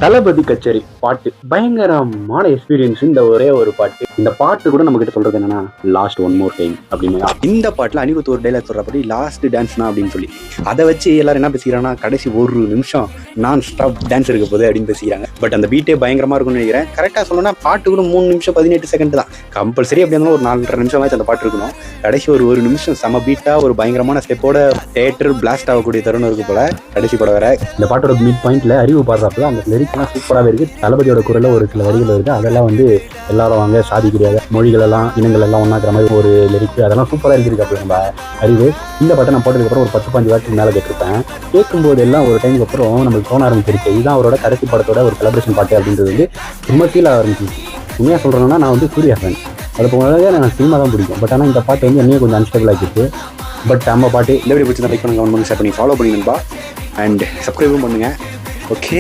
தளபதி கச்சேரி பாட்டு பயங்கரமான எக்ஸ்பீரியன்ஸ். இந்த ஒரே ஒரு பாட்டு, இந்த பாட்டு கூட நம்ம கிட்ட சொல்றது என்னன்னா லாஸ்ட் ஒன் மோர் டைம் அப்படின்னு. இந்த பாட்டுல அனிருத் ஒரு டைலாக் சொல்றபடி லாஸ்ட் டான்ஸ்னா அப்படின்னு சொல்லி அதை வச்சு எல்லாரும் என்ன பேசிக்கிறாங்கன்னா கடைசி ஒரு நிமிஷம் நான் ஸ்டாப் டான்ஸ் இருக்க போகுது அப்படின்னு பேசிக்கிறாங்க. பட் அந்த பீட்டே பயங்கரமா இருக்கும்னு நினைக்கிறேன். கரெக்டா சொல்லணும்னா பாட்டு கூட 3 நிமிஷம் 18 செகண்ட் தான். கம்பல்சரி அப்படி இருந்தாலும் ஒரு 4.5 நிமிஷம் ஆச்சு அந்த பாட்டு இருக்கணும். கடைசி ஒரு நிமிஷம் செம பீட்டா ஒரு பயங்கரமான ஸ்டெப்போட தியேட்டர் பிளாஸ்ட் ஆகக்கூடிய தருணம் இருக்கு போல. கடைசி படம் வேற. இந்த பாட்டோட மிட் பாயிண்ட்ல அறிவு பாடுறாப்புல அந்த லிரிக்ஸ்லாம் சூப்பராகவே இருக்கு. தளபதியோட குரல்ல ஒரு சில வரிகள் இருக்கு. அதெல்லாம் வந்து எல்லாரும் வாங்க சாதி கிடையாது, மொழிகள் எல்லாம் இனங்கள் எல்லாம் ஒன்னாக்குற மாதிரி ஒரு லிரிக், அதெல்லாம் சூப்பராக எழுதிருக்காப்புல நம்ம அறிவு. இந்த பாட்டை நான் போட்டதுக்கப்புறம் ஒரு 10-15 வாரத்துக்கு மேலே கேட்டிருப்பேன். கேட்கும்போது எல்லாம் ஒரு டைமுக்கு அப்புறம் நம்மளுக்கு தோண ஆரம்பிச்சிருக்கு, இதுதான் அவரோட கடைசி படத்தோட ஒரு செலிப்ரேஷன் பாட்டு அப்படின்றது வந்து ரொம்ப ஃபீல் ஆக ஆரம்பிச்சிச்சு. உண்மையாக சொல்கிறேன்னா நான் வந்து சூர்யா ஃபேன். அது போனாலே எனக்கு சினிமா தான் பிடிக்கும். பட் ஆனால் இந்த பாட்டு வந்து என்னையும் கொஞ்சம் அன்ஸ்டபிள் ஆகிடுச்சு. பட் நம்ம பாட்டு இல்லை பிடிச்சி லைக் பண்ணுங்க, ஷேர் பண்ணி ஃபாலோ பண்ணிடும்பா அண்ட் சப்ஸ்கிரைபும் பண்ணுங்கள். ஓகே.